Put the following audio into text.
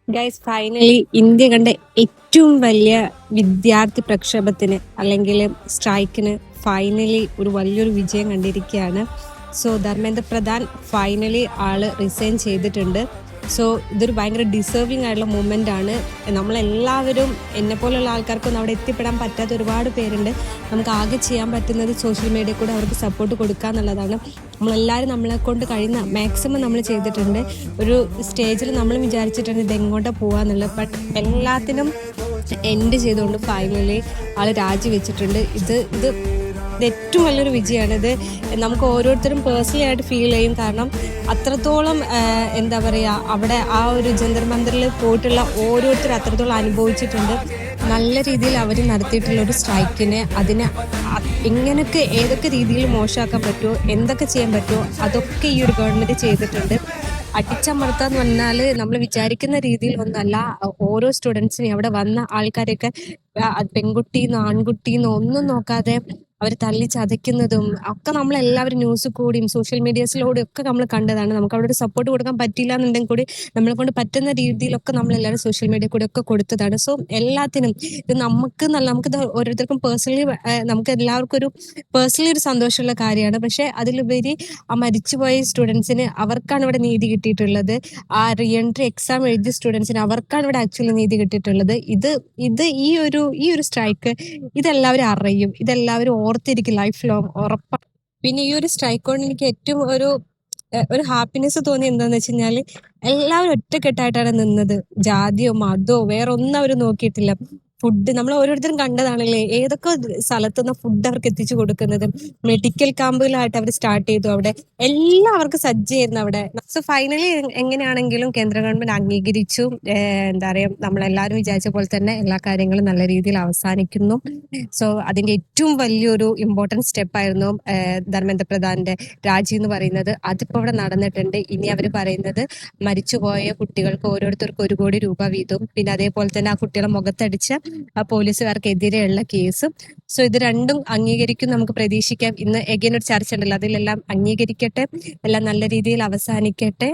Guys finally India കണ്ട ഏറ്റവും വലിയ വിദ്യാർത്ഥി പ്രക്ഷോഭത്തിന് അല്ലെങ്കിൽ സ്ട്രൈക്കിന് ഫൈനലി ഒരു വലിയൊരു വിജയം കണ്ടിരിക്കുകയാണ്. സോ ധർമ്മേന്ദ്ര പ്രധാൻ ഫൈനലി ആള് റിസൈൻ ചെയ്തിട്ടുണ്ട്. സോ ഇതൊരു ഭയങ്കര ഡിസേർവിംഗ് ആയിട്ടുള്ള മൂമെന്റ് ആണ്. നമ്മളെല്ലാവരും എന്നെ പോലുള്ള ആൾക്കാർക്കൊന്നും അവിടെ എത്തിപ്പെടാൻ പറ്റാത്ത ഒരുപാട് പേരുണ്ട്. നമുക്ക് ആകെ ചെയ്യാൻ പറ്റുന്നത് സോഷ്യൽ മീഡിയ കൂടെ അവർക്ക് സപ്പോർട്ട് കൊടുക്കുക എന്നുള്ളതാണ്. നമ്മളെല്ലാവരും നമ്മളെ കൊണ്ട് കഴിയുന്ന മാക്സിമം നമ്മൾ ചെയ്തിട്ടുണ്ട്. ഒരു സ്റ്റേജിൽ നമ്മൾ വിചാരിച്ചിട്ടുണ്ട് ഇത് എങ്ങോട്ടാണ് പോകാന്നുള്ളത്. ബട്ട് എല്ലാത്തിനും എൻഡ് ചെയ്തുകൊണ്ട് ഫൈനലി ആൾ രാജിവെച്ചിട്ടുണ്ട്. ഇത് ഏറ്റവും വലിയൊരു വിജയമാണ്. ഇത് നമുക്ക് ഓരോരുത്തരും പേഴ്സണലി ആയിട്ട് ഫീൽ ചെയ്യും. കാരണം അത്രത്തോളം എന്താ പറയുക, അവിടെ ആ ഒരു ജന്തർ മന്ദിറിൽ പോയിട്ടുള്ള ഓരോരുത്തരും അത്രത്തോളം അനുഭവിച്ചിട്ടുണ്ട്. നല്ല രീതിയിൽ അവർ നടത്തിയിട്ടുള്ള ഒരു സ്ട്രൈക്കിനെ അതിനെ എങ്ങനെയൊക്കെ ഏതൊക്കെ രീതിയിൽ മോശമാക്കാൻ പറ്റുമോ, എന്തൊക്കെ ചെയ്യാൻ പറ്റുമോ അതൊക്കെ ഈ ഒരു ഗവൺമെൻറ് ചെയ്തിട്ടുണ്ട്. അടിച്ചമർത്താന്ന് പറഞ്ഞാൽ നമ്മൾ വിചാരിക്കുന്ന രീതിയിൽ ഒന്നല്ല. ഓരോ സ്റ്റുഡൻസിനെയും അവിടെ വന്ന ആൾക്കാരെയൊക്കെ പെൺകുട്ടിന്നോ ആൺകുട്ടിന്നോ ഒന്നും നോക്കാതെ അവർ തല്ലി ചതയ്ക്കുന്നതും ഒക്കെ നമ്മളെല്ലാവരും ന്യൂസ് കൂടിയും സോഷ്യൽ മീഡിയസിലൂടെയും ഒക്കെ നമ്മൾ കണ്ടതാണ്. നമുക്ക് അവിടെ ഒരു സപ്പോർട്ട് കൊടുക്കാൻ പറ്റില്ല എന്നുണ്ടെങ്കിൽ കൂടി നമ്മളെ കൊണ്ട് പറ്റുന്ന രീതിയിലൊക്കെ നമ്മളെല്ലാവരും സോഷ്യൽ മീഡിയ കൂടെ ഒക്കെ കൊടുത്തതാണ്. സോ എല്ലാത്തിനും ഇത് നമുക്കിത് ഓരോരുത്തർക്കും പേഴ്സണലി നമുക്ക് എല്ലാവർക്കും ഒരു പേഴ്സണലി ഒരു സന്തോഷമുള്ള കാര്യമാണ്. പക്ഷെ അതിലുപരി ആ മരിച്ചുപോയ സ്റ്റുഡൻസിന് അവർക്കാണ് ഇവിടെ നീതി കിട്ടിയിട്ടുള്ളത്. ആ റീ എൻട്രി എക്സാം എഴുതിയ സ്റ്റുഡൻസിന് അവർക്കാണ് ഇവിടെ ആക്ച്വലി നീതി കിട്ടിയിട്ടുള്ളത്. ഇത് ഈ ഒരു സ്ട്രൈക്ക് ഇതെല്ലാവരും അറിയും, ഇതെല്ലാവരും ഓർത്തിരിക്കും ലൈഫ് ലോങ് ഉറപ്പാണ്. പിന്നെ ഈ ഒരു സ്ട്രൈക്ക് കൊണ്ട് എനിക്ക് ഏറ്റവും ഒരു ഹാപ്പിനെസ് തോന്നി എന്താന്ന് വെച്ച് കഴിഞ്ഞാല് എല്ലാവരും ഒറ്റക്കെട്ടായിട്ടാണ് നിന്നത്. ജാതിയോ മതമോ വേറെ ഒന്നും അവർ നോക്കിയിട്ടില്ല. ഫുഡ് നമ്മൾ ഓരോരുത്തരും കണ്ടതാണല്ലേ, ഏതൊക്കെ സ്ഥലത്തുനിന്ന് ഫുഡ് അവർക്ക് എത്തിച്ചു കൊടുക്കുന്നത്. മെഡിക്കൽ ക്യാമ്പുകളായിട്ട് അവർ സ്റ്റാർട്ട് ചെയ്തു. അവിടെ എല്ലാവർക്കും സജ്ജയായിരുന്നു അവിടെ. സോ ഫൈനലി എങ്ങനെയാണെങ്കിലും കേന്ദ്ര ഗവൺമെന്റ് അംഗീകരിച്ചു. എന്താ പറയാ, നമ്മളെല്ലാവരും വിചാരിച്ച പോലെ തന്നെ എല്ലാ കാര്യങ്ങളും നല്ല രീതിയിൽ അവസാനിക്കുന്നു. സോ അതിന്റെ ഏറ്റവും വലിയൊരു ഇമ്പോർട്ടൻറ്റ് സ്റ്റെപ്പായിരുന്നു ധർമ്മേന്ദ്ര പ്രധാന്റെ രാജി എന്ന് പറയുന്നത്. അതിപ്പോൾ അവിടെ നടന്നിട്ടുണ്ട്. ഇനി അവർ പറയുന്നത് മരിച്ചുപോയ കുട്ടികൾക്ക് ഓരോരുത്തർക്കും 1 കോടി രൂപ വീതവും, പിന്നെ അതേപോലെ തന്നെ ആ കുട്ടികളെ മുഖത്തടിച്ച ആ പോലീസുകാർക്കെതിരെയുള്ള കേസും. സോ ഇത് രണ്ടും അംഗീകരിക്കും നമുക്ക് പ്രതീക്ഷിക്കാം. ഇന്ന് എഗൈൻ ഒരു ചർച്ച ഉണ്ടല്ലോ, അതിലെല്ലാം അംഗീകരിക്കട്ടെ, എല്ലാം നല്ല രീതിയിൽ അവസാനിക്കട്ടെ.